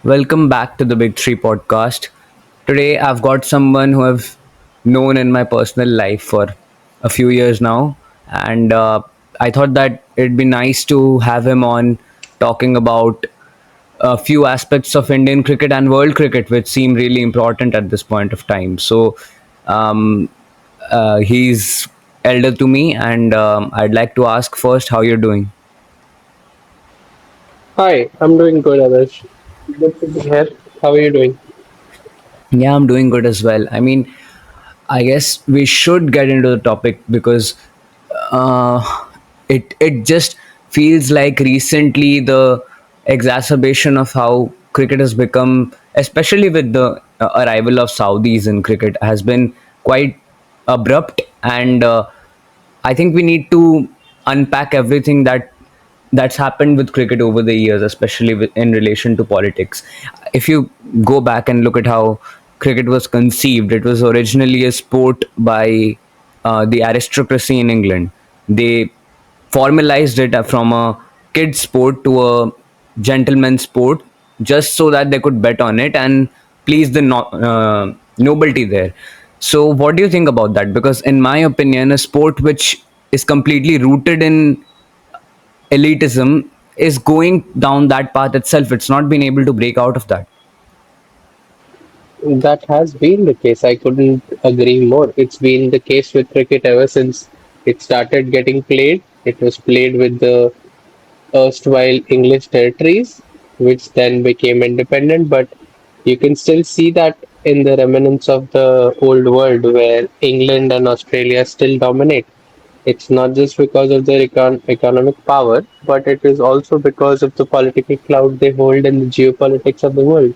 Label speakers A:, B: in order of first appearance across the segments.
A: Welcome back to the Big Three podcast. Today, I've got someone who I've known in my personal life for a few years now, and I thought that it'd be nice to have him on talking about a few aspects of Indian cricket and world cricket, which seem really important at this point of time. Um, he's elder to me, and I'd like to ask first how you're doing.
B: Hi, I'm doing good, Adarsh. Good to be here. How are you doing?
A: Yeah, I'm doing good as well. I guess we should get into the topic because uh, it just feels like recently the exacerbation of how cricket has become, especially with the arrival of Saudis in cricket, has been quite abrupt, and I think we need to unpack everything that's happened with cricket over the years, especially in relation to politics. If you go back and look at how cricket was conceived, it was originally a sport by the aristocracy in England. They formalized it from a kid sport to a gentleman sport just so that they could bet on it and please the nobility there. So, what do you think about that? Because, in my opinion, a sport which is completely rooted in elitism is going down that path itself. It's not been able to break out of that.
B: That has been the case. I couldn't agree more. It's been the case with cricket ever since it started getting played. It was played with the erstwhile English territories, which then became independent. But you can still see that in the remnants of the old world where England and Australia still dominate. It's not just because of their economic power, but it is also because of the political clout they hold in the geopolitics of the world.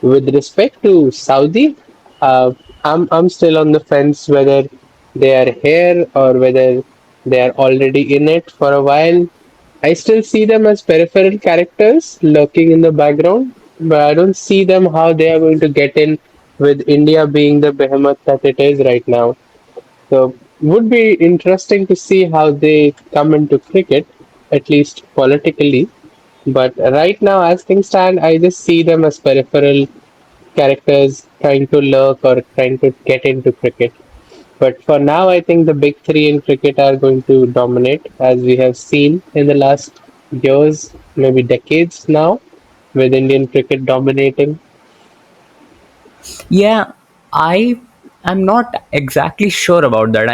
B: With respect to Saudi, I'm still on the fence whether they are here or whether they are already in it for a while. I still see them as peripheral characters lurking in the background, but I don't see them how they are going to get in with India being the behemoth that it is right now. So would be interesting to see how they come into cricket, at least politically. But right now, as things stand, I just see them as peripheral characters trying to lurk or trying to get into cricket. But for now, I think the big three in cricket are going to dominate, as we have seen in the last years, maybe decades now, with Indian cricket dominating.
A: Yeah, I am not exactly sure about that.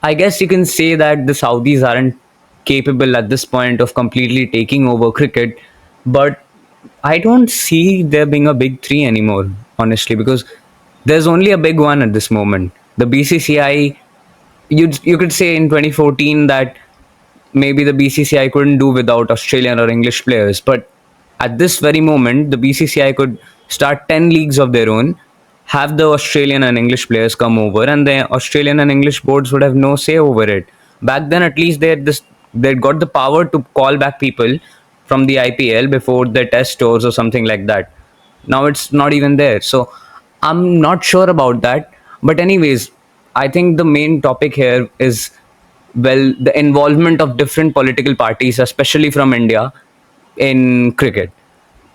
A: I guess you can say that the Saudis aren't capable at this point of completely taking over cricket, but I don't see there being a big three anymore, honestly, because there's only a big one at this moment. The BCCI, you could say in 2014 that maybe the BCCI couldn't do without Australian or English players. But at this very moment, the BCCI could start 10 leagues of their own, have the Australian and English players come over, and the Australian and English boards would have no say over it. Back then, at least they'd got the power to call back people from the IPL before the test tours or something like that. Now it's not even there. So I'm not sure about that. But anyways, I think the main topic here is, well, the involvement of different political parties, especially from India, in cricket.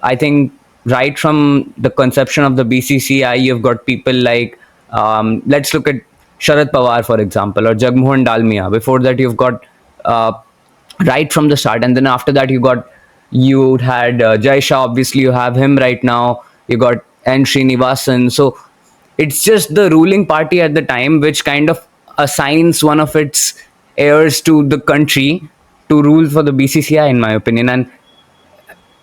A: I think right from the conception of the BCCI, you've got people like, let's look at Sharad Pawar, for example, or Jagmohan Dalmia. Before that, you've got uh, right from the start, and then after that, you had Jai Shah. Obviously, you have him right now. You got N. Srinivasan. So it's just the ruling party at the time which kind of assigns one of its heirs to the country to rule for the BCCI, in my opinion. And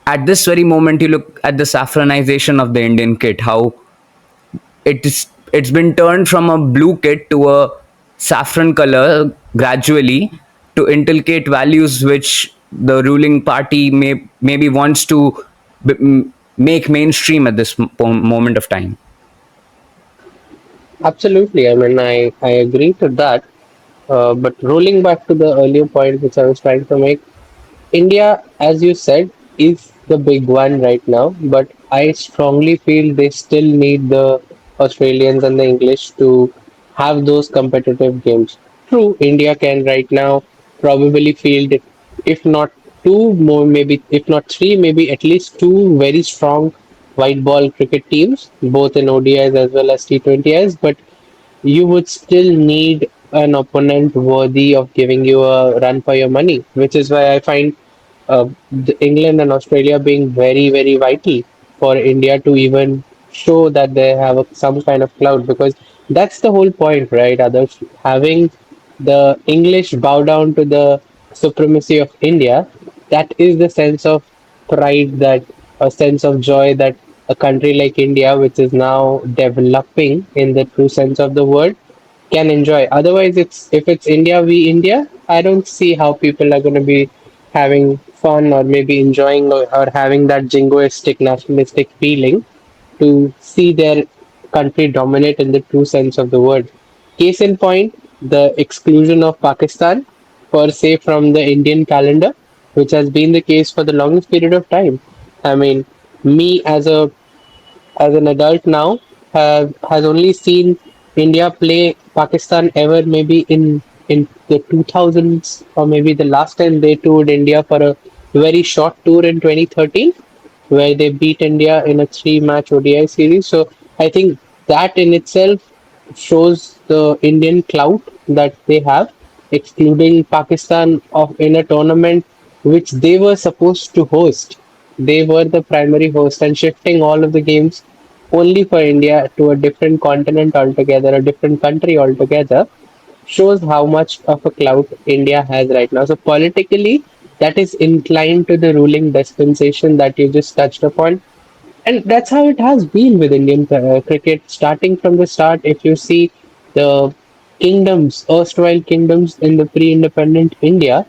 A: at this very moment, you look at the saffronization of the Indian kit, how it's been turned from a blue kit to a saffron color gradually to inculcate values which the ruling party maybe wants to make mainstream at this moment of time.
B: Absolutely. I agree to that. But rolling back to the earlier point which I was trying to make, India, as you said, is the big one right now, but I strongly feel they still need the Australians and the English to have those competitive games. True, India can right now probably field, if not two more, maybe if not three, maybe at least two very strong white ball cricket teams, both in ODIs as well as T20Is, but you would still need an opponent worthy of giving you a run for your money, which is why I find England and Australia being very, very vital for India to even show that they have some kind of clout, because that's the whole point, right? Others having the English bow down to the supremacy of India, that is the sense of pride, that a sense of joy that a country like India, which is now developing in the true sense of the word, can enjoy. Otherwise, it's if it's India v India, I don't see how people are going to be having fun or maybe enjoying or having that jingoistic nationalistic feeling to see their country dominate in the true sense of the word. Case in point, the exclusion of Pakistan per se from the Indian calendar, which has been the case for the longest period of time. I mean, me as an adult now has only seen India play Pakistan ever maybe in the 2000s, or maybe the last time they toured India for a very short tour in 2013, where they beat India in a three-match ODI series. So I think that in itself shows the Indian clout that they have, excluding Pakistan of in a tournament which they were supposed to host. They were the primary host, and shifting all of the games only for India to a different continent altogether, a different country altogether, shows how much of a clout India has right now. So politically, that is inclined to the ruling dispensation that you just touched upon. And that's how it has been with Indian cricket, starting from the start. If you see the kingdoms, erstwhile kingdoms in the pre-independent India,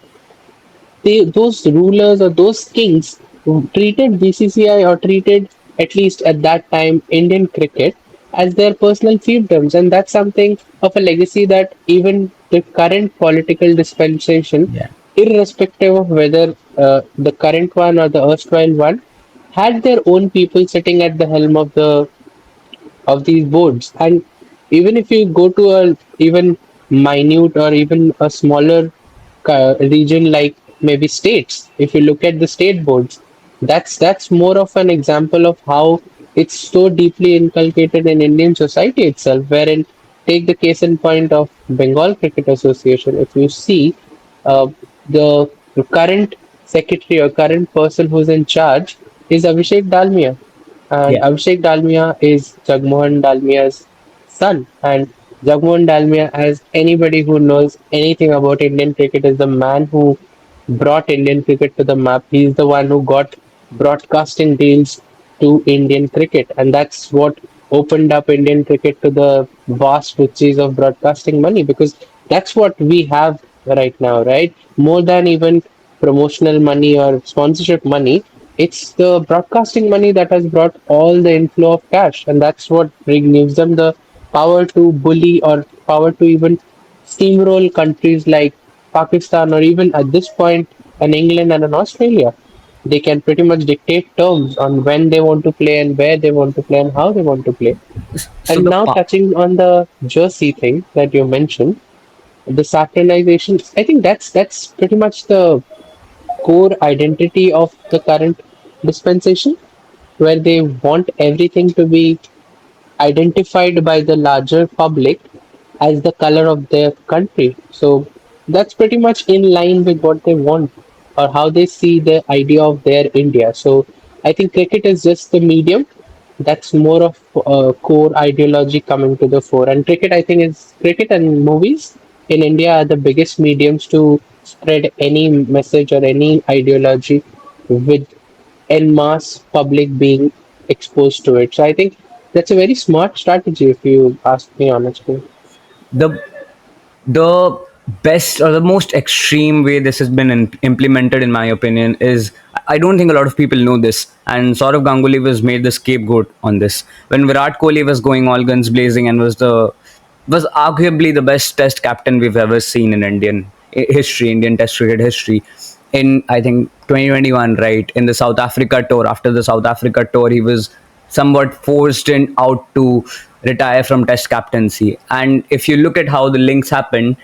B: those rulers or those kings who treated BCCI or treated, at least at that time, Indian cricket as their personal fiefdoms, and that's something of a legacy that even the current political dispensation,
A: Yeah.
B: irrespective of whether the current one or the erstwhile one, had their own people sitting at the helm of these boards. And even if you go to a even minute or even a smaller region like maybe states, if you look at the state boards, that's more of an example of how it's so deeply inculcated in Indian society itself. Wherein, take the case in point of Bengal Cricket Association. If you see uh, the current secretary or current person who's in charge is Abhishek Dalmia, and
A: Yeah.
B: Abhishek Dalmia is Jagmohan Dalmia's son. And Jagmohan Dalmia, as anybody who knows anything about Indian cricket, is the man who brought Indian cricket to the map. He's the one who got broadcasting deals to Indian cricket, and that's what opened up Indian cricket to the vast riches of broadcasting money, because that's what we have right now, right? More than even promotional money or sponsorship money, it's the broadcasting money that has brought all the inflow of cash, and that's what gives them the power to bully or power to even steamroll countries like Pakistan, or even at this point an England and an Australia. They can pretty much dictate terms on when they want to play and where they want to play and how they want to play.
A: So
B: And
A: the
B: now touching on the jersey thing that you mentioned, the saffronization, I think that's pretty much the core identity of the current dispensation, where they want everything to be identified by the larger public as the color of their country. So that's pretty much in line with what they want or how they see the idea of their India. So I think cricket is just the medium. That's more of a core ideology coming to the fore. And cricket, I think, is cricket and movies in India are the biggest mediums to spread any message or any ideology with en masse public being exposed to it. So I think that's a very smart strategy, if you ask me honestly.
A: the the best or the most extreme way this has been implemented, in my opinion, is I don't think a lot of people know this. And Saurav Ganguly was made the scapegoat on this when Virat Kohli was going all guns blazing and was arguably the best Test captain we've ever seen in Indian Test cricket history. In I think 2021, right in the South Africa tour. After the South Africa tour, he was somewhat forced in out to retire from Test captaincy. And if you look at how the links happened,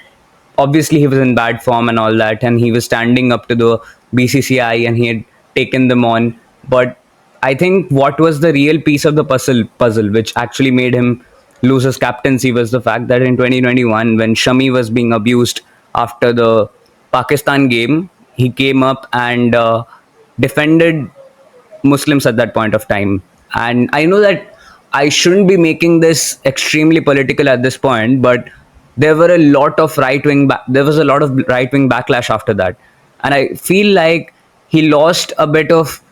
A: obviously he was in bad form and all that, and he was standing up to the BCCI and he had taken them on. But I think what was the real piece of the puzzle which actually made him lose his captaincy was the fact that in 2021, when Shami was being abused after the Pakistan game, he came up and defended Muslims at that point of time. And I know that I shouldn't be making this extremely political at this point, but there was a lot of right wing backlash after that, and I feel like he lost a bit of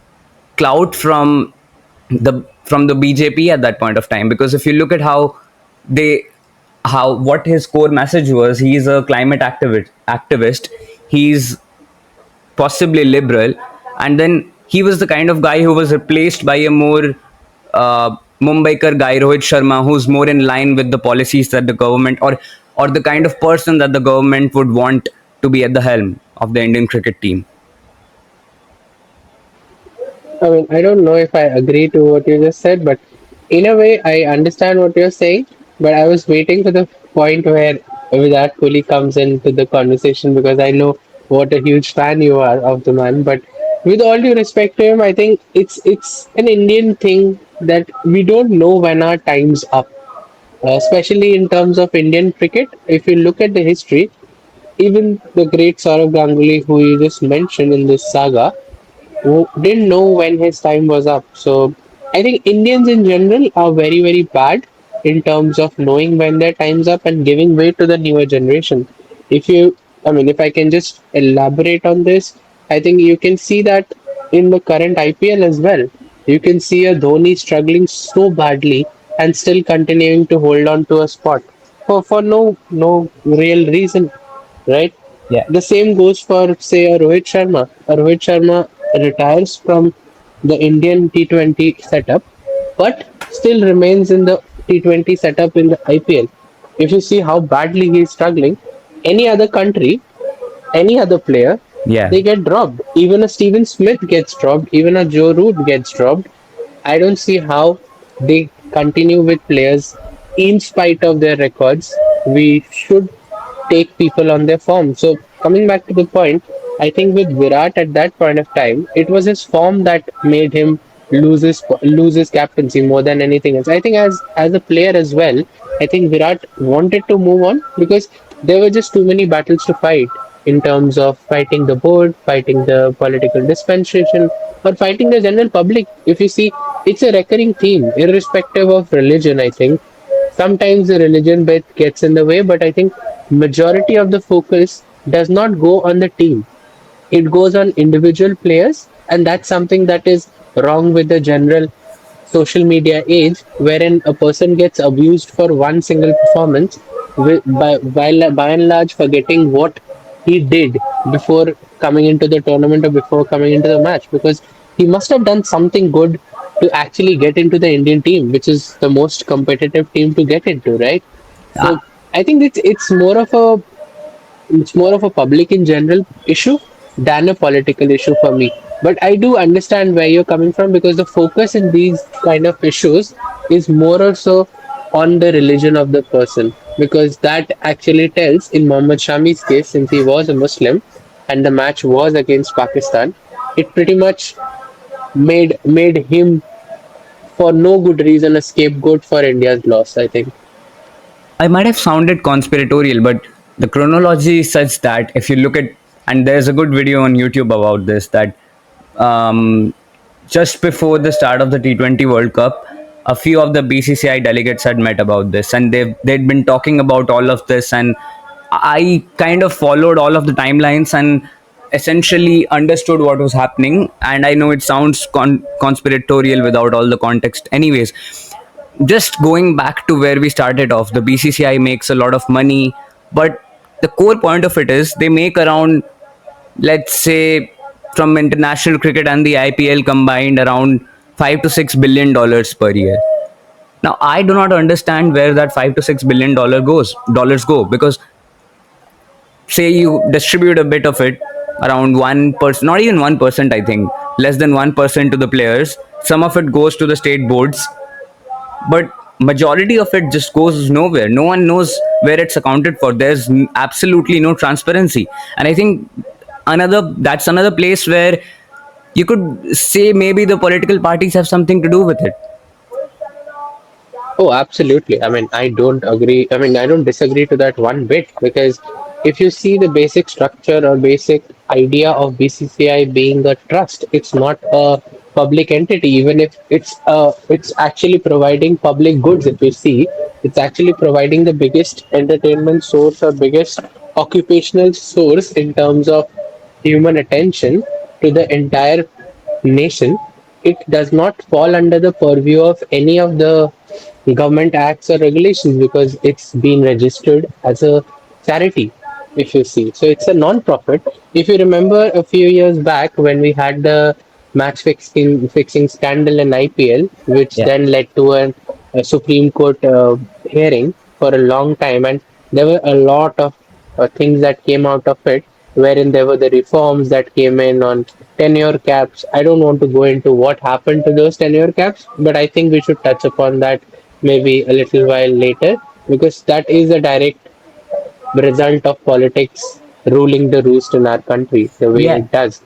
A: clout from the BJP at that point of time, because if you look at they how what his core message was, he's a climate activist, he's possibly liberal, and then he was the kind of guy who was replaced by a more Mumbaikar guy, Rohit Sharma, who's more in line with the policies that the government, or the kind of person that the government would want to be at the helm of the Indian cricket team.
B: I mean, I don't know if I agree to what you just said, but in a way, I understand what you're saying. But I was waiting for the point where Virat Kohli comes into the conversation because I know what a huge fan you are of the man. But with all due respect to him, I think it's an Indian thing that we don't know when our time's up, especially in terms of Indian cricket. If you look at the history, even the great Saurav Ganguly, who you just mentioned in this saga, who didn't know when his time was up. So I think Indians in general are very, very bad in terms of knowing when their time's up and giving way to the newer generation. If you, I mean, if I can just elaborate on this, I think you can see that in the current IPL as well. You can see a Dhoni struggling so badly and still continuing to hold on to a spot for no real reason, right?
A: Yeah.
B: The same goes for, say, a Rohit Sharma. A Rohit Sharma retires from the Indian T20 setup, but still remains in the T20 setup in the IPL. If you see how badly he is struggling, any other country, any other player,
A: Yeah.
B: they get dropped. Even a Steven Smith gets dropped, even a Joe Root gets dropped. I don't see how they continue with players in spite of their records. We should take people on their form. So coming back to the point, I think with Virat at that point of time, it was his form that made him lose his captaincy more than anything else. I think as a player as well, I think Virat wanted to move on because there were just too many battles to fight in terms of fighting the board, fighting the political dispensation, or fighting the general public. If you see, it's a recurring theme, irrespective of religion. I think sometimes the religion bit gets in the way, but I think majority of the focus does not go on the team. It goes on individual players, and that's something that is wrong with the general social media age, wherein a person gets abused for one single performance, while by and large forgetting what he did before coming into the tournament or before coming into the match, because he must have done something good to actually get into the Indian team, which is the most competitive team to get into, right? So I think it's more of a public in general issue than a political issue for me. But I do understand where you're coming from because the focus in these kind of issues is more or so on the religion of the person, because that actually tells in Muhammad Shami's case, since he was a Muslim and the match was against Pakistan, it pretty much made him for no good reason a scapegoat for India's loss, I think.
A: I might have sounded conspiratorial, but the chronology is such that if you look at, and there's a good video on YouTube about this, that um, just before the start of the T20 World Cup, a few of the BCCI delegates had met about this, and they'd been talking about all of this, and I kind of followed all of the timelines and essentially understood what was happening. And I know it sounds conspiratorial without all the context, anyways. Just going back to where we started off, the BCCI makes a lot of money, but the core point of it is they make around, let's say, from international cricket and the IPL combined, around $5 to $6 billion per year. Now, I do not understand where that $5 to $6 billion dollars go, because say you distribute a bit of it, around 1%, not even 1%, I think, less than 1% to the players. Some of it goes to the state boards, but majority of it just goes nowhere. No one knows where it's accounted for. There's absolutely no transparency, and I think another place where you could say maybe the political parties have something to do with it.
B: Oh, absolutely. I mean, I don't agree. I mean, I don't disagree to that one bit because if you see the basic structure or basic idea of BCCI being a trust, it's not a public entity. Even if it's actually providing public goods. If you see, it's actually providing the biggest entertainment source or biggest occupational source in terms of human attention to the entire nation. It does not fall under the purview of any of the government acts or regulations because it's been registered as a charity, if you see. So it's a non-profit. If you remember a few years back when we had the match fixing scandal in IPL, which
A: Yeah.
B: then led to a Supreme Court hearing for a long time, and there were a lot of things that came out of it, wherein there were the reforms that came in on tenure caps. I don't want to go into what happened to those tenure caps, but I think we should touch upon that maybe a little while later because that is a direct result of politics ruling the roost in our country the way
A: Yeah.
B: it does.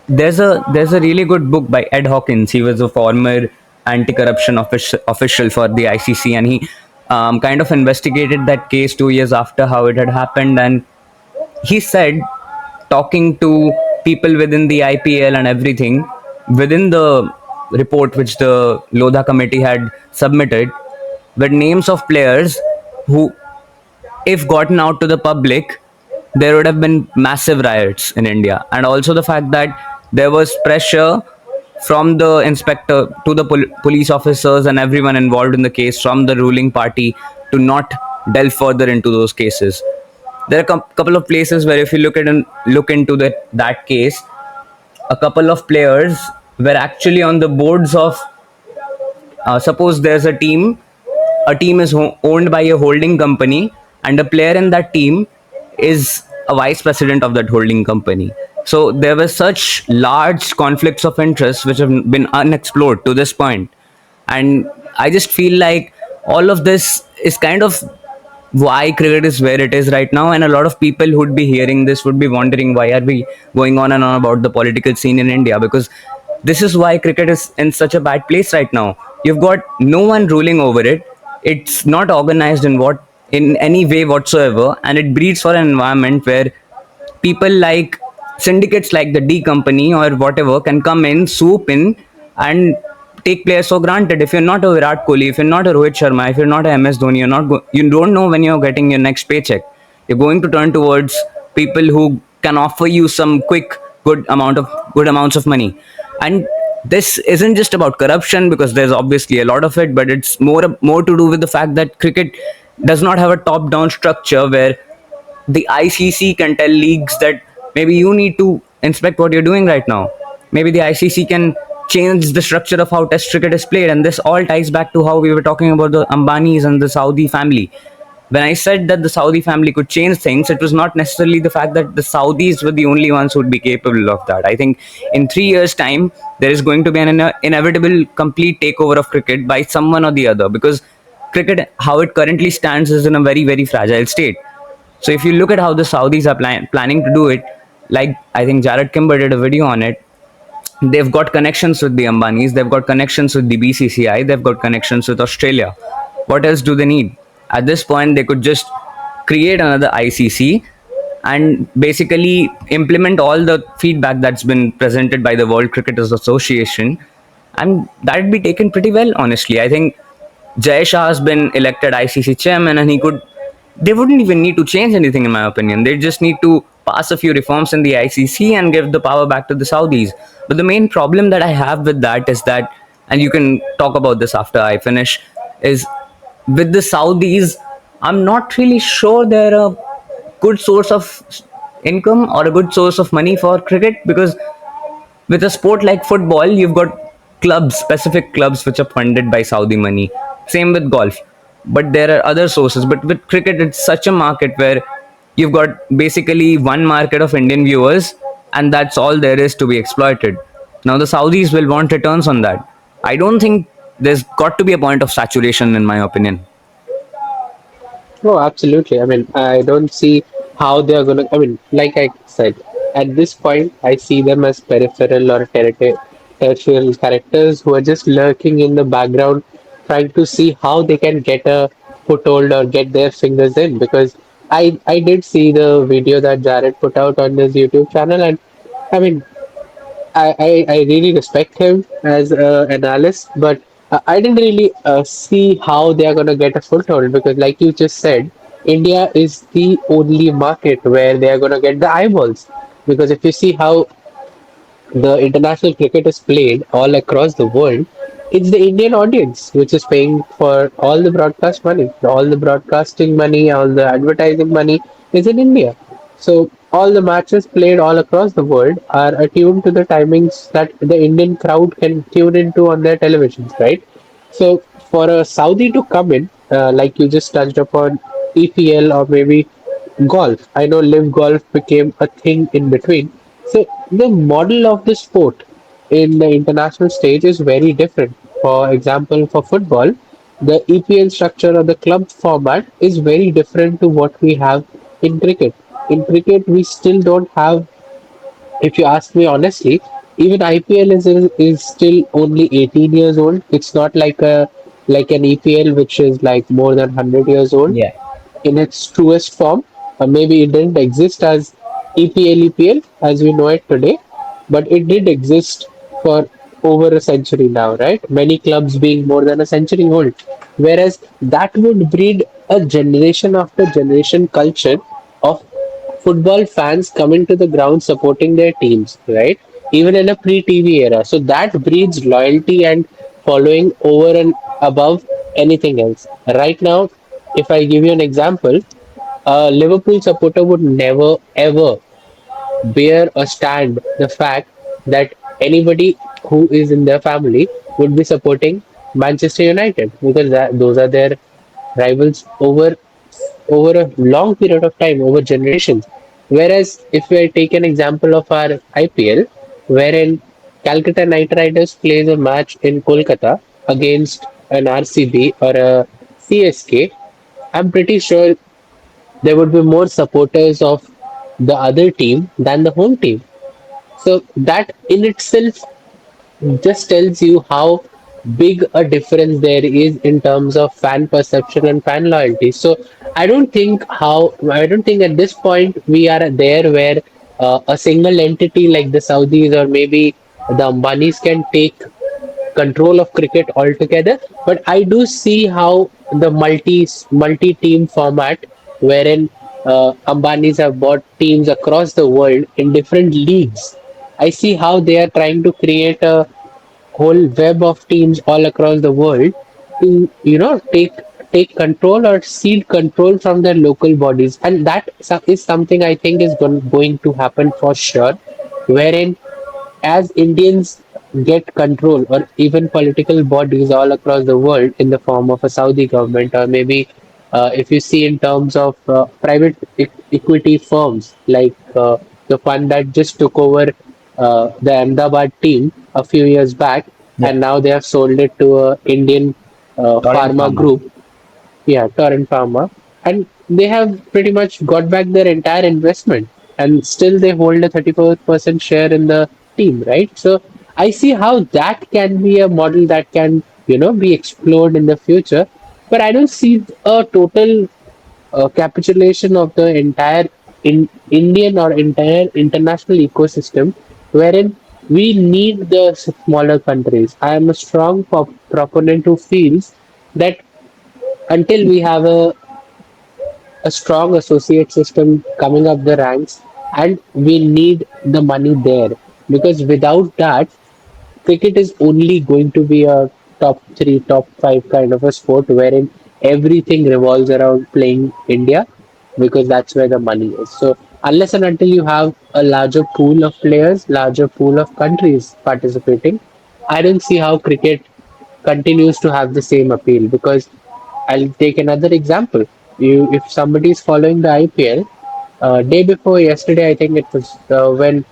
A: There's a really good book by Ed Hawkins. He was a former anti-corruption official for the ICC, and he kind of investigated that case 2 years after how it had happened. And he said, talking to people within the IPL and everything, within the report which the Lodha committee had submitted, were names of players who, if gotten out to the public, there would have been massive riots in India. And also the fact that there was pressure from the inspector to the police officers and everyone involved in the case from the ruling party to not delve further into those cases. There are a couple of places where, if you look into that case, a couple of players were actually on the boards of. Suppose there's a team is owned by a holding company, and a player in that team is a vice president of that holding company. So there were such large conflicts of interest which have been unexplored to this point. And I just feel like all of this is kind of why cricket is where it is right now. And a lot of people who'd be hearing this would be wondering, why are we going on and on about the political scene in India? Because this is why cricket is in such a bad place right now. You've got no one ruling over it. It's not organized in any way whatsoever, and it breeds for an environment where people like syndicates like the D company or whatever can come in, swoop in, and take players for granted. If you're not a Virat Kohli, if you're not a Rohit Sharma, if you're not a MS Dhoni, you don't know when you're getting your next paycheck. You're going to turn towards people who can offer you some quick, good amounts of money. And this isn't just about corruption, because there's obviously a lot of it, but it's more to do with the fact that cricket does not have a top down structure where the ICC can tell leagues that maybe you need to inspect what you're doing right now. Maybe the ICC can change the structure of how Test cricket is played, and this all ties back to how we were talking about the Ambanis and the Saudi family. When I said that the Saudi family could change things, it was not necessarily the fact that the Saudis were the only ones who would be capable of that. I think in 3 years' time, there is going to be an inevitable complete takeover of cricket by someone or the other, because cricket, how it currently stands, is in a very, very fragile state. So if you look at how the Saudis are planning to do it, like I think Jared Kimber did a video on it, they've got connections with the Ambanis, they've got connections with the BCCI, they've got connections with Australia. What else do they need? At this point, they could just create another ICC and basically implement all the feedback that's been presented by the World Cricketers Association, and that'd be taken pretty well, honestly. I think Jay Shah has been elected ICC chairman, and he could. They wouldn't even need to change anything, in my opinion. They just need to pass a few reforms in the ICC and give the power back to the Saudis. But the main problem that I have with that is that, and you can talk about this after I finish, is with the Saudis, I'm not really sure they're a good source of income or a good source of money for cricket, because with a sport like football, you've got specific clubs which are funded by Saudi money. Same with golf. But there are other sources. But with cricket, it's such a market where you've got basically one market of Indian viewers, and that's all there is to be exploited. Now, the Saudis will want returns on that. I don't think there's got to be a point of saturation, in my opinion.
B: Oh, absolutely. I mean, I don't see how they are going to. I mean, like I said, at this point, I see them as peripheral or terrestrial characters who are just lurking in the background, trying to see how they can get a foothold or get their fingers in. Because I did see the video that Jared put out on his YouTube channel, and I mean, I really respect him as an analyst, but I didn't really see how they are going to get a foothold because, like you just said, India is the only market where they are going to get the eyeballs. Because if you see how the international cricket is played all across the world, it's the Indian audience which is paying for all the broadcast money. All the broadcasting money, all the advertising money is in India. So all the matches played all across the world are attuned to the timings that the Indian crowd can tune into on their televisions, right? So for a Saudi to come in, like you just touched upon EPL or maybe golf. I know live golf became a thing in between. So the model of the sport in the international stage is very different. For example, for football, the EPL structure or the club format is very different to what we have in cricket. In cricket, we still don't have, if you ask me honestly, even IPL is still only 18 years old. It's not like an EPL which is like more than 100 years old
A: Yeah.
B: in its truest form. Maybe it didn't exist as EPL as we know it today, but it did exist for over a century now, right? Many clubs being more than a century old. Whereas that would breed a generation after generation culture of football fans coming to the ground supporting their teams, right? Even in a pre TV era. So that breeds loyalty and following over and above anything else. Right now, if I give you an example, a Liverpool supporter would never ever bear or stand the fact that anybody who is in their family would be supporting Manchester United because those are their rivals over a long period of time, over generations. Whereas if we take an example of our IPL, wherein Calcutta Knight Riders plays a match in Kolkata against an RCB or a CSK, I'm pretty sure there would be more supporters of the other team than the home team. So that in itself just tells you how big a difference there is in terms of fan perception and fan loyalty. So I don't think at this point we are there where a single entity like the Saudis or maybe the Ambanis can take control of cricket altogether. But I do see how the multi team format, wherein Ambanis have bought teams across the world in different leagues. I see how they are trying to create a whole web of teams all across the world to take control or cede control from their local bodies, and that is something I think is going to happen for sure, wherein as Indians get control, or even political bodies all across the world in the form of a Saudi government, or maybe if you see in terms of private equity firms like the fund that just took over the Ahmedabad team a few years back,
A: Yeah.
B: and now they have sold it to a Indian
A: Torrent
B: pharma
A: Farmer.
B: group, yeah, Torrent Pharma, and they have pretty much got back their entire investment, and still they hold a 34% share in the team, right? So I see how that can be a model that can, be explored in the future, but I don't see a total capitulation of the entire Indian or entire international ecosystem, wherein we need the smaller countries. I am a strong proponent who feels that until we have a strong associate system coming up the ranks, and we need the money there, because without that cricket is only going to be a top 3 top 5 kind of a sport wherein everything revolves around playing India, because that's where the money is. So unless and until you have a larger pool of players, larger pool of countries participating, I don't see how cricket continues to have the same appeal. Because I'll take another example. If somebody is following the IPL, day before yesterday, I think it was when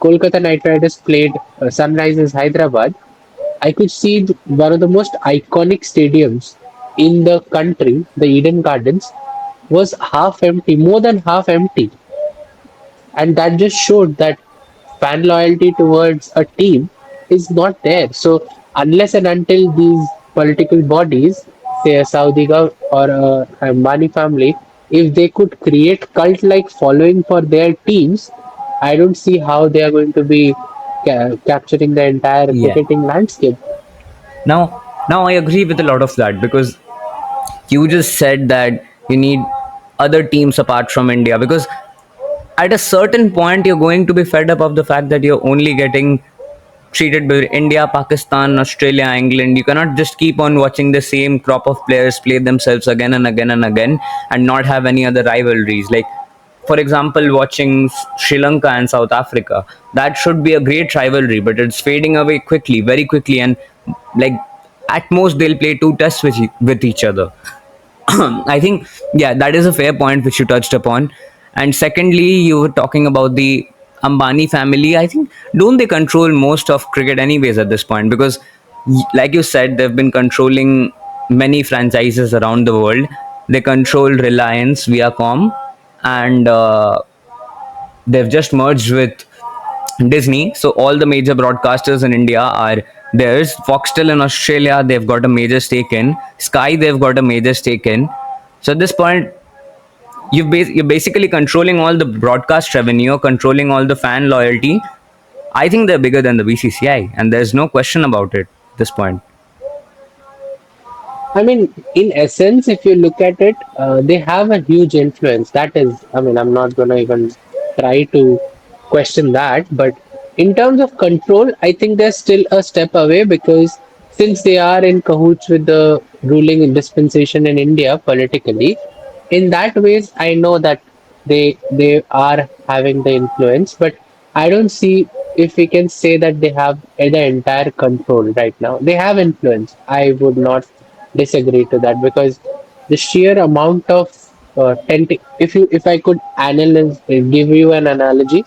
B: Kolkata Knight Riders played Sunrisers Hyderabad. I could see one of the most iconic stadiums in the country, the Eden Gardens, was half empty, more than half empty. and that just showed that fan loyalty towards a team is not there. So unless and until these political bodies, say a Saudi or a Ambani family, if they could create cult-like following for their teams, I don't see how they are going to be capturing the entire
A: Yeah.
B: cricketing landscape.
A: Now I agree with a lot of that, because you just said that you need other teams apart from India, because at a certain point you're going to be fed up of the fact that you're only getting treated by India, Pakistan, Australia, England. You cannot just keep on watching the same crop of players play themselves again and again and again and not have any other rivalries. Like, for example, watching Sri Lanka and South Africa, that should be a great rivalry, but it's fading away quickly, very quickly, and like at most they'll play two tests with each other. I think, yeah, that is a fair point which you touched upon. And secondly, you were talking about the Ambani family. I think, don't they control most of cricket anyways at this point? Because, like you said, they've been controlling many franchises around the world. They control Reliance, Viacom, and they've just merged with Disney. So all the major broadcasters in India are theirs. Foxtel in Australia, they've got a major stake in. Sky, they've got a major stake in. So at this point, you're basically controlling all the broadcast revenue, controlling all the fan loyalty. I think they're bigger than the BCCI, and there's no question about it at this point.
B: I mean, in essence, if you look at it, they have a huge influence. That is, I mean, I'm not going to even try to question that. But in terms of control, I think they're still a step away because since they are in cahoots with the ruling dispensation in India politically, in that ways, I know that they are having the influence, but I don't see if we can say that they have the entire control right now. They have influence. I would not disagree to that because the sheer amount of if I could analyze give you an analogy,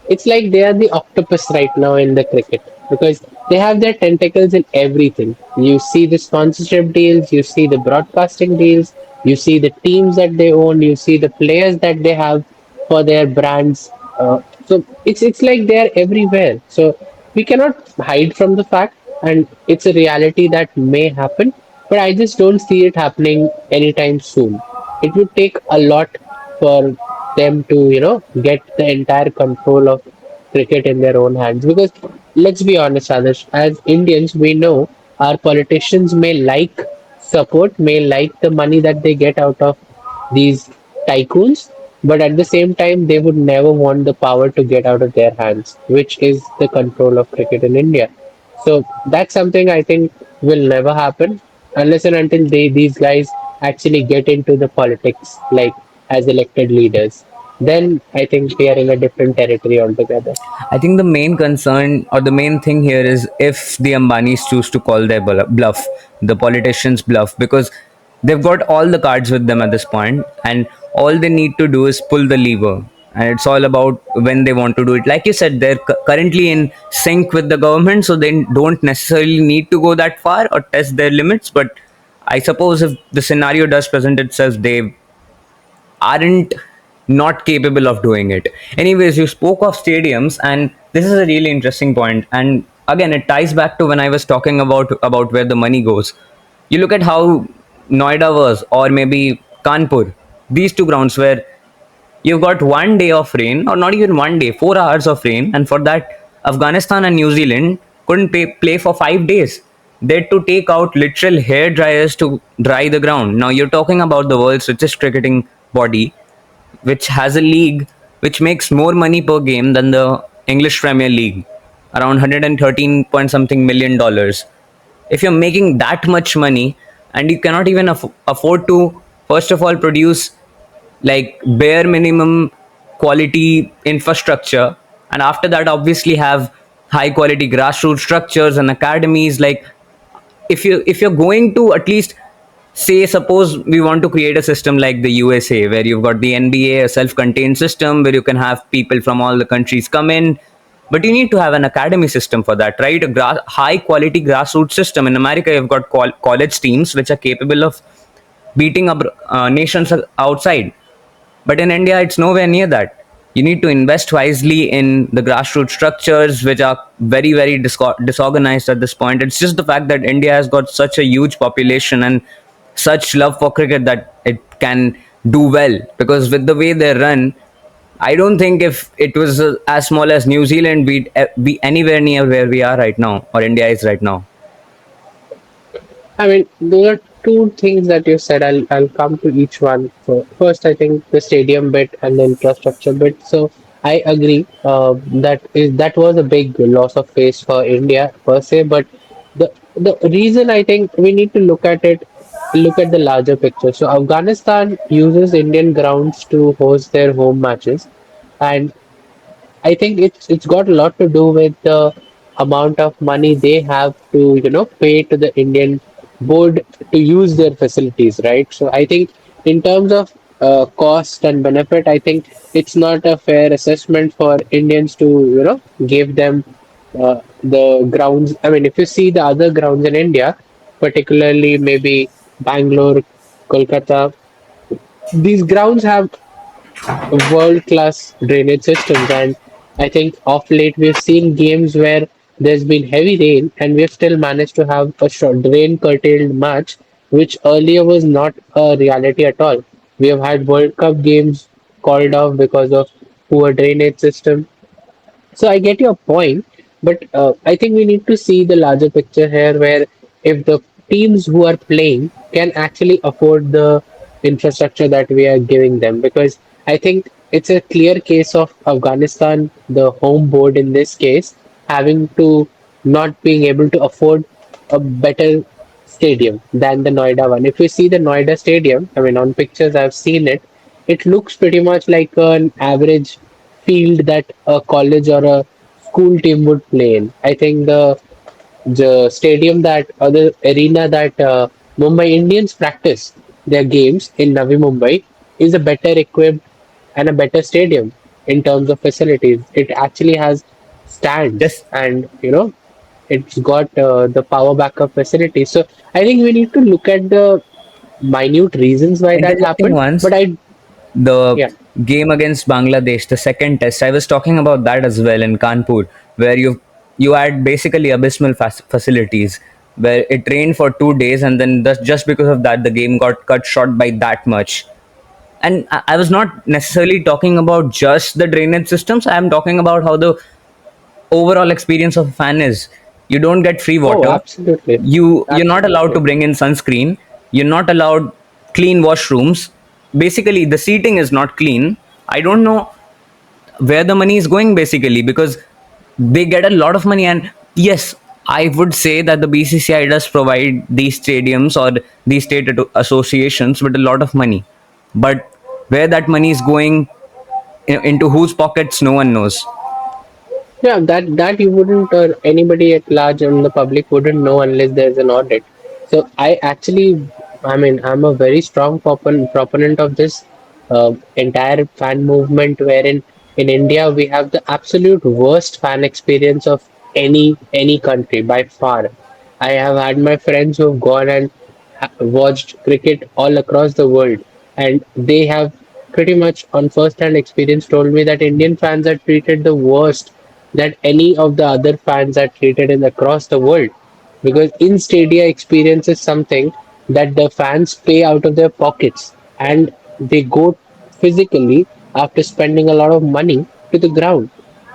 B: it's like they are the octopus right now in the cricket because they have their tentacles in everything. You see the sponsorship deals, you see the broadcasting deals, you see the teams that they own, you see the players that they have for their brands. So it's like they're everywhere. So we cannot hide from the fact, and it's a reality that may happen. But I just don't see it happening anytime soon. It would take a lot for them to get the entire control of cricket in their own hands because let's be honest, Adarsh, as Indians we know our politicians may like support, may like the money that they get out of these tycoons, but at the same time they would never want the power to get out of their hands, which is the control of cricket in India. So that's something I think will never happen unless and until these guys actually get into the politics, like as elected leaders. Then I think we are in a different territory altogether.
A: I think the main concern or the main thing here is if the Ambanis choose to call their bluff, the politicians' bluff, because they've got all the cards with them at this point, and all they need to do is pull the lever. And it's all about when they want to do it. Like you said, they're currently in sync with the government, so they don't necessarily need to go that far or test their limits. But I suppose if the scenario does present itself, they aren't not capable of doing it. Anyways, you spoke of stadiums, and this is a really interesting point. And again, it ties back to when I was talking about where the money goes. You look at how Noida was, or maybe Kanpur, these two grounds where you've got 1 day of rain, or not even 1 day, 4 hours of rain, and for that, Afghanistan and New Zealand couldn't play for 5 days. They had to take out literal hair dryers to dry the ground. Now you're talking about the world's richest cricketing body, which has a league which makes more money per game than the English Premier League, around 113 point something $1 million. If you're making that much money and you cannot even afford to, first of all, produce like bare minimum quality infrastructure, and after that obviously have high quality grassroots structures and academies, like if you're going to at least say, suppose we want to create a system like the USA where you've got the NBA, a self-contained system where you can have people from all the countries come in, but you need to have an academy system for that, right? A high quality grassroots system. In America, you've got college teams which are capable of beating up nations outside, but in India it's nowhere near that. You need to invest wisely in the grassroots structures, which are very, very disorganized at this point. It's just the fact that India has got such a huge population and such love for cricket that it can do well. Because with the way they run, I don't think if it was as small as New Zealand, we'd be anywhere near where we are right now, or India is right now.
B: I mean, there are two things that you said. I'll come to each one. So first, I think the stadium bit and the infrastructure bit. So I agree that was a big loss of face for India per se. But the reason I think we need to look at the larger picture. So Afghanistan uses Indian grounds to host their home matches, and I think it's got a lot to do with the amount of money they have to pay to the Indian board to use their facilities, right? So I think in terms of cost and benefit, I think it's not a fair assessment for Indians to give them the grounds. I mean, if you see the other grounds in India, particularly maybe Bangalore, Kolkata, these grounds have world class drainage systems. And I think of late we've seen games where there's been heavy rain and we've still managed to have a short rain curtailed match, which earlier was not a reality at all. We have had World Cup games called off because of poor drainage system. So I get your point, but I think we need to see the larger picture here, where if the teams who are playing can actually afford the infrastructure that we are giving them, because I think it's a clear case of Afghanistan, the home board in this case, having to not being able to afford a better stadium than the Noida one. If you see the Noida stadium, I mean, on pictures I've seen it, it looks pretty much like an average field that a college or a school team would play in. I think the stadium that or the arena that Mumbai Indians practice their games in Navi Mumbai is a better equipped and a better stadium in terms of facilities. It actually has stands,
A: Just
B: and it's got the power backup facility. So I think we need to look at the minute reasons why that
A: interjecting
B: happened. But
A: once,
B: I
A: the
B: yeah.
A: game against Bangladesh, the second test, I was talking about that as well in Kanpur, where you had basically abysmal facilities, where it rained for 2 days, and then just because of that, the game got cut short by that much. And I was not necessarily talking about just the drainage systems. I am talking about how the overall experience of a fan is. You don't get free
B: Oh,
A: water.
B: absolutely.
A: You're not allowed to
B: Absolutely.
A: bring in sunscreen. You're not allowed clean washrooms. Basically, the seating is not clean. I don't know where the money is going, basically, because they get a lot of money. And yes, I would say that the BCCI does provide these stadiums or these state associations with a lot of money, but where that money is going, into whose pockets, no one knows.
B: Yeah, that you wouldn't, or anybody at large in the public wouldn't know unless there's an audit. So I actually, I mean, I'm a very strong proponent of this entire fan movement, wherein in India we have the absolute worst fan experience of any country by far. I have had my friends who have gone and watched cricket all across the world, and they have pretty much on first-hand experience told me that Indian fans are treated the worst that any of the other fans are treated in across the world, because in stadia experience is something that the fans pay out of their pockets, and they go physically after spending a lot of money to the ground,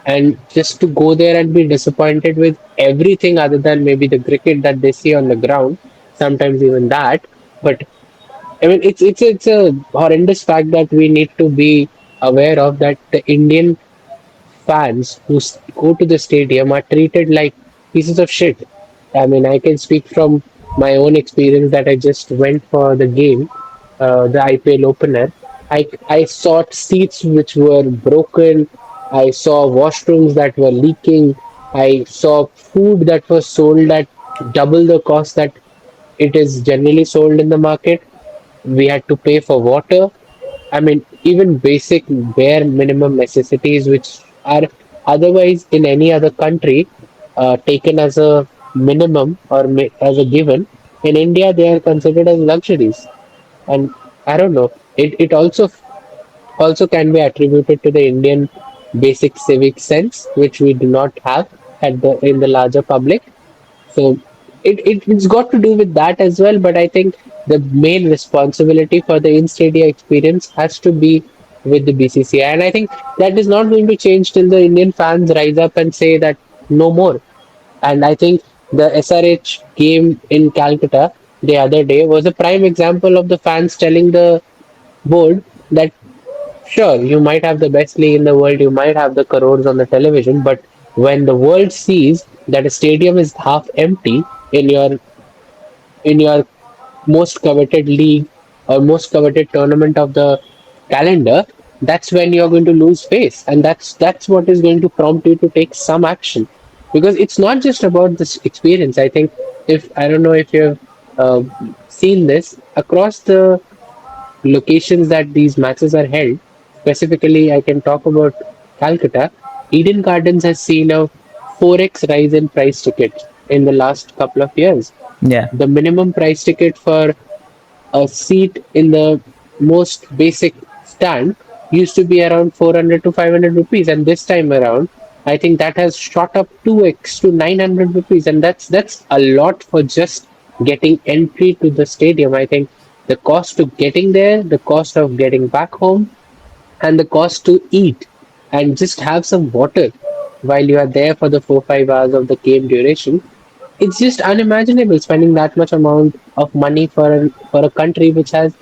B: and just to go there and be disappointed with everything other than maybe the cricket that they see on the ground, sometimes even that. But I mean, it's a horrendous fact that we need to be aware of, that the Indian fans who go to the stadium are treated like pieces of shit. I mean, I can speak from my own experience that I just went for the game, the IPL opener. I saw seats which were broken. I saw washrooms that were leaking. I saw food that was sold at double the cost that it is generally sold in the market. We had to pay for water. I mean, even basic bare minimum necessities, which are otherwise in any other country taken as a minimum or as a given, in India they are considered as luxuries. And I don't know. It also also can be attributed to the Indian basic civic sense, which we do not have at the in the larger public. So it's got to do with that as well. But I think the main responsibility for the in-stadia experience has to be with the BCCI. And I think that is not going to change till the Indian fans rise up and say that no more. And I think the SRH game in Calcutta the other day was a prime example of the fans telling the board that sure, you might have the best league in the world, you might have the crores on the television, but when the world sees that a stadium is half empty in your most coveted league or most coveted tournament of the calendar, that's when you're going to lose face, and that's what is going to prompt you to take some action, because it's not just about this experience. I think if I don't know if you've uh, seen this across the locations that these matches are held. Specifically, I can talk about Calcutta. Eden Gardens has seen a 4x rise in price tickets in the last couple of years.
A: Yeah,
B: The minimum price ticket for a seat in the most basic stand used to be around 400 to 500 rupees, and this time around I think that has shot up 2x to 900 rupees, and that's a lot for just getting entry to the stadium. I think the cost to getting there, the cost of getting back home, and the cost to eat and just have some water while you are there for the 4 5 hours of the game duration, it's just unimaginable spending that much amount of money for a country which has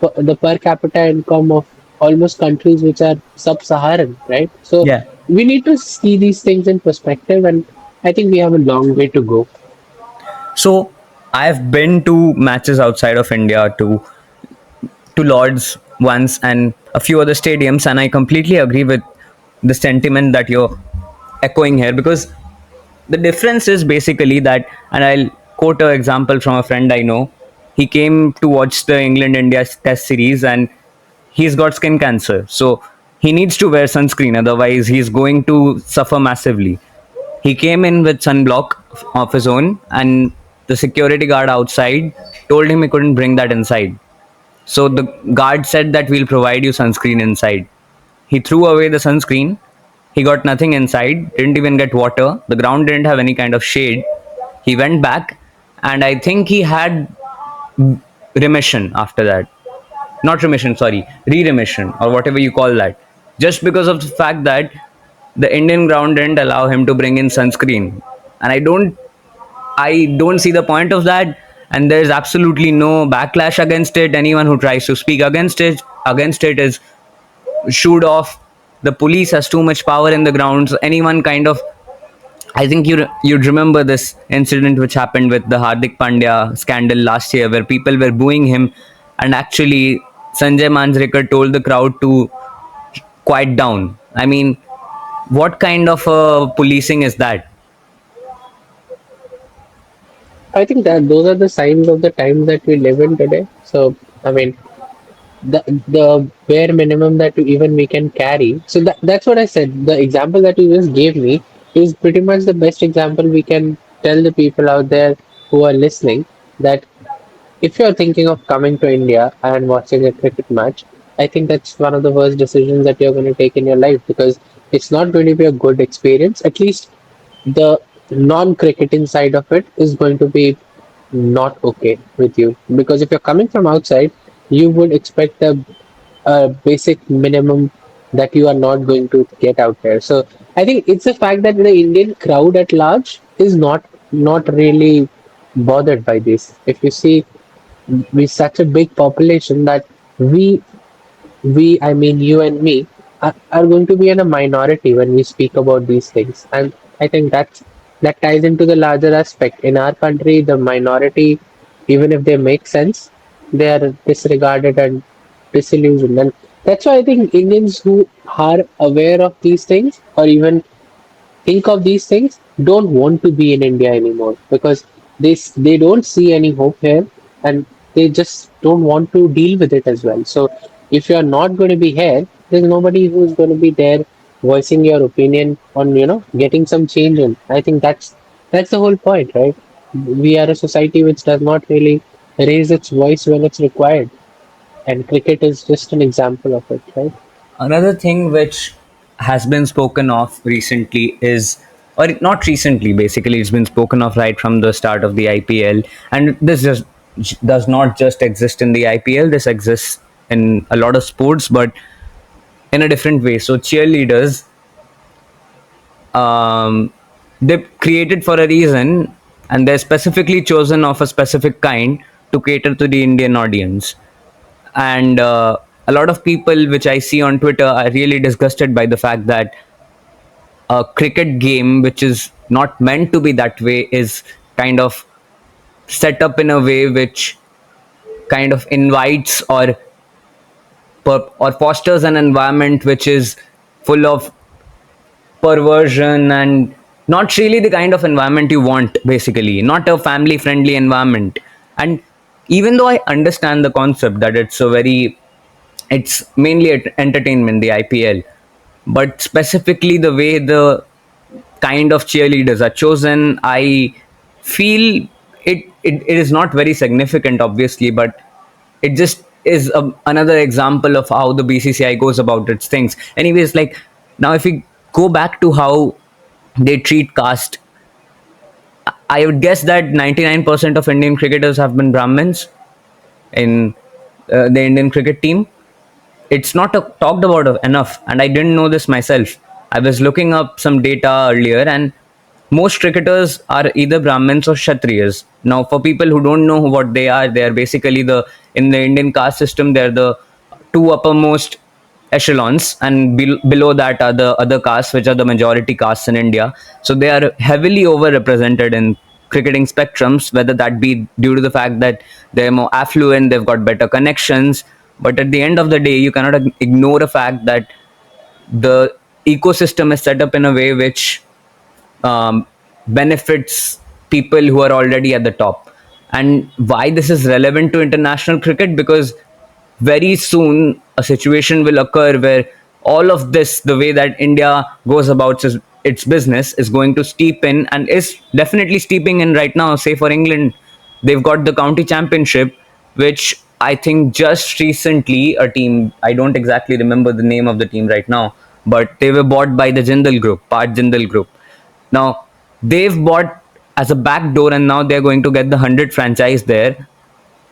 B: the per capita income of almost countries which are sub-Saharan, right? So
A: yeah.
B: we need to see these things in perspective, and I think we have a long way to go.
A: So I've been to matches outside of India to Lords once and a few other stadiums, and I completely agree with the sentiment that you're echoing here, because the difference is basically that, and I'll quote an example from a friend I know. He came to watch the England India Test series, and he's got skin cancer, so he needs to wear sunscreen, otherwise he's going to suffer massively. He came in with sunblock of his own, and the security guard outside told him he couldn't bring that inside. So the guard said that we'll provide you sunscreen inside. He threw away the sunscreen. He got nothing inside, didn't even get water. The ground didn't have any kind of shade. He went back, and I think he had remission after that. Not remission, sorry, re remission, or whatever you call that. Just because of the fact that the Indian ground didn't allow him to bring in sunscreen. And I don't see the point of that. And there's absolutely no backlash against it. Anyone who tries to speak against it is shooed off. The police has too much power in the grounds. Anyone kind of, I think you'd remember this incident which happened with the Hardik Pandya scandal last year, where people were booing him, and actually Sanjay Manjrekar told the crowd to quiet down. I mean, what kind of policing is that?
B: I think that those are the signs of the times that we live in today. So I mean, the bare minimum that even we can carry. So that's what I said. The example that you just gave me is pretty much the best example we can tell the people out there who are listening that if you're thinking of coming to India and watching a cricket match, I think that's one of the worst decisions that you're going to take in your life, because it's not going to be a good experience. At least the non-cricketing side of it is going to be not okay with you, because if you're coming from outside, you would expect a basic minimum that you are not going to get out there. So I think it's the fact that the Indian crowd at large is not really bothered by this. If you see, we're such a big population that we I mean you and me, are going to be in a minority when we speak about these things. And I think that ties into the larger aspect. In our country, the minority, even if they make sense, they are disregarded and disillusioned. And that's why I think Indians who are aware of these things, or even think of these things, don't want to be in India anymore, because they don't see any hope here, and they just don't want to deal with it as well. So if you are not going to be here, there's nobody who's going to be there voicing your opinion on getting some change in. I think that's the whole point, right? We are a society which does not really raise its voice when it's required, and cricket is just an example of it, right?
A: Another thing which has been spoken of recently is, or not recently, basically, it's been spoken of right from the start of the IPL. And this just does not just exist in the IPL, this exists in a lot of sports, but in a different way. So, cheerleaders, they're created for a reason, and they're specifically chosen of a specific kind to cater to the Indian audience. And a lot of people which I see on Twitter are really disgusted by the fact that a cricket game which is not meant to be that way is kind of set up in a way which kind of invites or fosters an environment which is full of perversion and not really the kind of environment you want, basically not a family friendly environment. And even though I understand the concept that it's mainly entertainment, the IPL, but specifically the way the kind of cheerleaders are chosen, I feel it is not very significant, obviously, but it just is another example of how the BCCI goes about its things. Anyways, like, now if we go back to how they treat caste, I would guess that 99% of Indian cricketers have been Brahmins in the Indian cricket team. It's not talked about enough, and I didn't know this myself. I was looking up some data earlier, and most cricketers are either Brahmins or Kshatriyas. Now, for people who don't know what they are basically the in the Indian caste system, they're the two uppermost echelons, and below that are the other castes, which are the majority castes in India. So they are heavily overrepresented in cricketing spectrums, whether that be due to the fact that they're more affluent, they've got better connections. But at the end of the day, you cannot ignore the fact that the ecosystem is set up in a way which um, benefits people who are already at the top. And why this is relevant to international cricket? Because very soon a situation will occur where all of this, the way that India goes about its business, is going to steep in, and is definitely steeping in right now. Say for England, they've got the county championship, which I think just recently a team, I don't exactly remember the name of the team right now, but they were bought by the Jindal Group, part Jindal Group. Now, they've bought as a backdoor, and now they're going to get the 100 franchise there.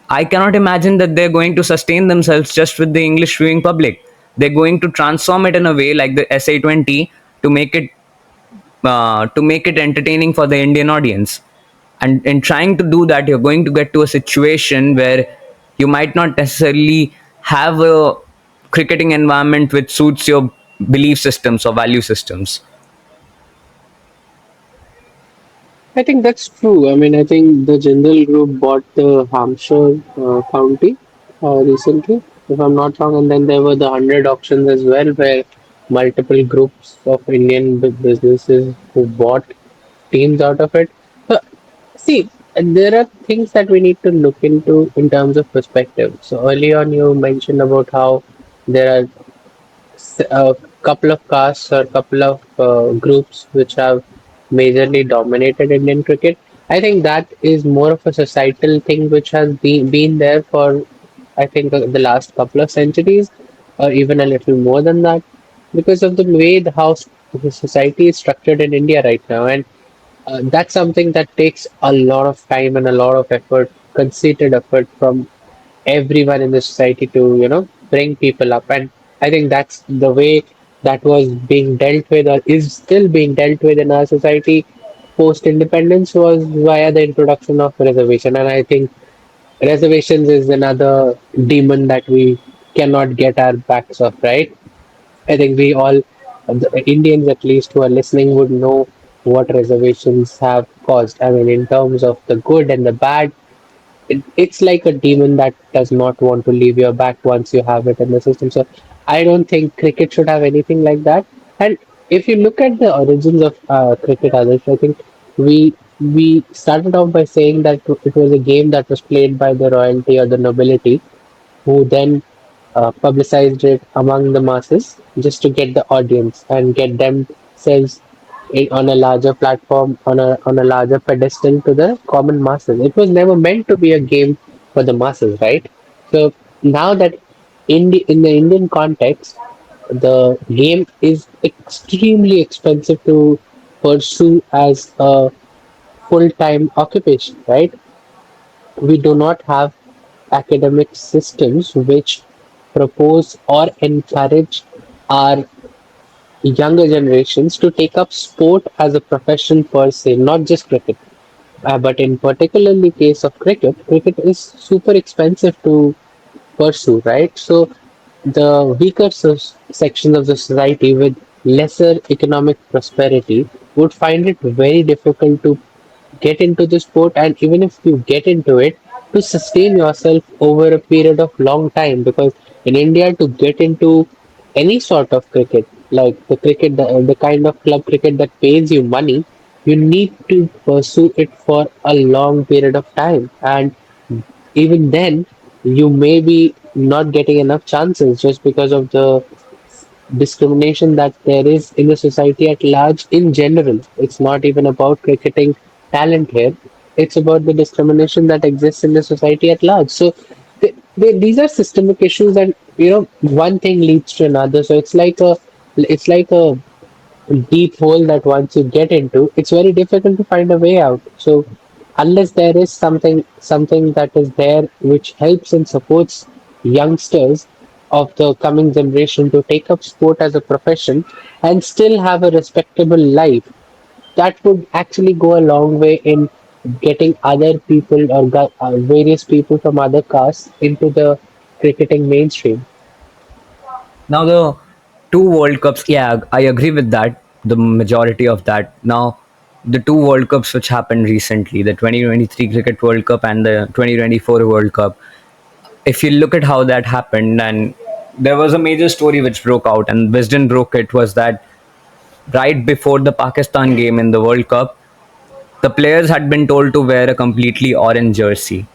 A: I cannot imagine that they're going to sustain themselves just with the English viewing public. They're going to transform it in a way like the SA20 to make it entertaining for the Indian audience. And in trying to do that, you're going to get to a situation where you might not necessarily have a cricketing environment which suits your belief systems or value systems.
B: I think that's true. I mean, I think the Jindal Group bought the Hampshire County recently, if I'm not wrong, and then there were the 100 auctions as well, where multiple groups of Indian businesses who bought teams out of it. But see, there are things that we need to look into in terms of perspective. So early on, you mentioned about how there are a couple of castes or couple of groups which have majorly dominated Indian cricket. I think that is more of a societal thing which has been there for, I think, the last couple of centuries, or even a little more than that, because of the way the society is structured in India right now. And that's something that takes a lot of time and a lot of effort, concerted effort from everyone in the society to bring people up. And I think that's the way that was being dealt with, or is still being dealt with in our society post independence, was via the introduction of reservation. And I think reservations is another demon that we cannot get our backs off, right? I think we all, the Indians at least who are listening, would know what reservations have caused. I mean, in terms of the good and the bad, it's like a demon that does not want to leave your back once you have it in the system. So I don't think cricket should have anything like that. And if you look at the origins of cricket, Adarsh, I think we started off by saying that it was a game that was played by the royalty or the nobility, who then publicized it among the masses just to get the audience and get themselves on a larger platform, on a larger pedestal to the common masses. It was never meant to be a game for the masses, right? So now that in the Indian context, the game is extremely expensive to pursue as a full-time occupation, right? We do not have academic systems which propose or encourage our younger generations to take up sport as a profession per se, not just cricket. But in particularly case of cricket, cricket is super expensive to pursue, right? So the weaker sections of the society with lesser economic prosperity would find it very difficult to get into the sport, and even if you get into it, to sustain yourself over a period of long time, because in India to get into any sort of cricket, like the kind of club cricket that pays you money, you need to pursue it for a long period of time, and even then you may be not getting enough chances just because of the discrimination that there is in the society at large in general. It's not even about cricketing talent here. It's about the discrimination that exists in the society at large. So these are systemic issues, and one thing leads to another. So it's like a deep hole that once you get into, it's very difficult to find a way out. So unless there is something that is there which helps and supports youngsters of the coming generation to take up sport as a profession and still have a respectable life, that would actually go a long way in getting other people or various people from other castes into the cricketing mainstream.
A: Now the two World Cups, yeah, I agree with that. The majority of that. Now the two World Cups which happened recently, the 2023 Cricket World Cup and the 2024 World Cup. If you look at how that happened, and there was a major story which broke out, and Wisden broke it, was that right before the Pakistan game in the World Cup, the players had been told to wear a completely orange jersey,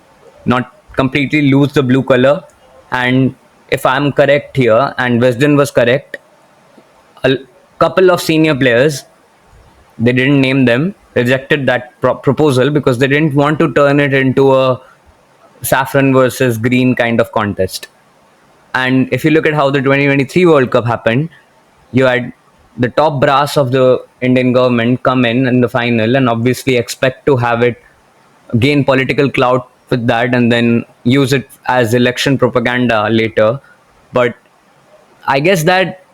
A: not completely lose the blue color. And if I'm correct here, and Wisden was correct, a couple of senior players, they didn't name them, rejected that proposal because they didn't want to turn it into a saffron versus green kind of contest. And if you look at how the 2023 World Cup happened, you had the top brass of the Indian government come in the final and obviously expect to have it gain political clout with that and then use it as election propaganda later. But I guess that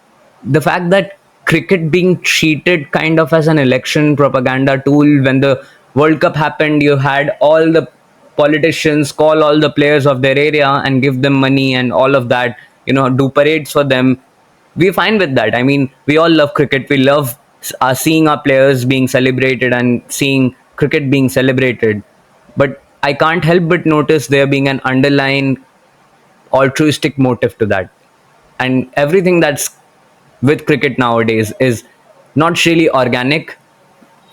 A: the fact that cricket being treated kind of as an election propaganda tool, when the World Cup happened, you had all the politicians call all the players of their area and give them money and all of that, do parades for them. We're fine with that. I mean, we all love cricket. We love seeing our players being celebrated and seeing cricket being celebrated. But I can't help but notice there being an underlying altruistic motive to that. And everything that's with cricket nowadays is not really organic.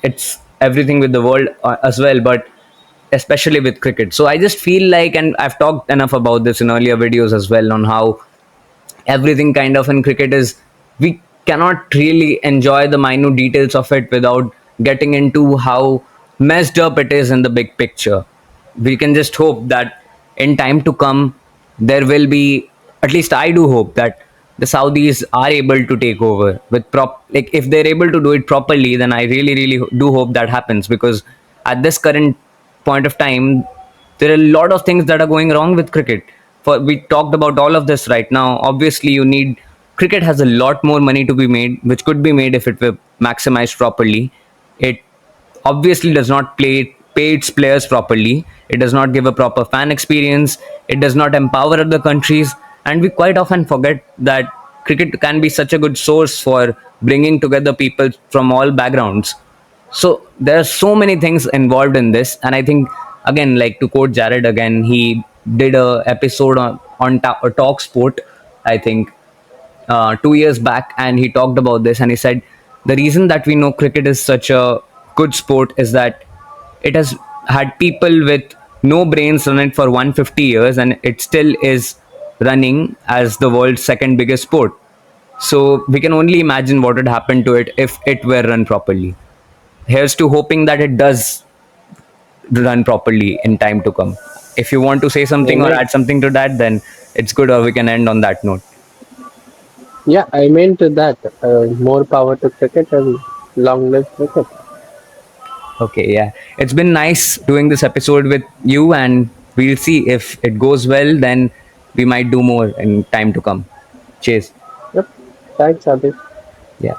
A: It's everything with the world as well, but especially with cricket. So I just feel like, and I've talked enough about this in earlier videos as well, on how everything kind of in cricket is, we cannot really enjoy the minute details of it without getting into how messed up it is in the big picture. We can just hope that in time to come there will be, at least I do hope that the Saudis are able to take over with like if they're able to do it properly, then I really do hope that happens, because at this current point of time there are a lot of things that are going wrong with cricket. For we talked about all of this right now. Obviously you need, cricket has a lot more money to be made, which could be made if it were maximized properly. It obviously does not pay its players properly. It does not give a proper fan experience. It does not empower other countries, and we quite often forget that cricket can be such a good source for bringing together people from all backgrounds. So there are so many things involved in this, and I think, again, like to quote Jared again, he did a episode on Talk Sport, I think, 2 years back, and he talked about this, and he said the reason that we know cricket is such a good sport is that it has had people with no brains run it for 150 years, and it still is running as the world's second biggest sport. So we can only imagine what would happen to it if it were run properly. Here's to hoping that it does run properly in time to come. If you want to say something or
B: Amen.
A: add something to that, then it's good, or we can end on that note.
B: Yeah, I meant that. More power to cricket and long live cricket.
A: Okay, yeah. It's been nice doing this episode with you, and we'll see if it goes well, then we might do more in time to come. Cheers.
B: Yep. Thanks, Adi.
A: Yeah.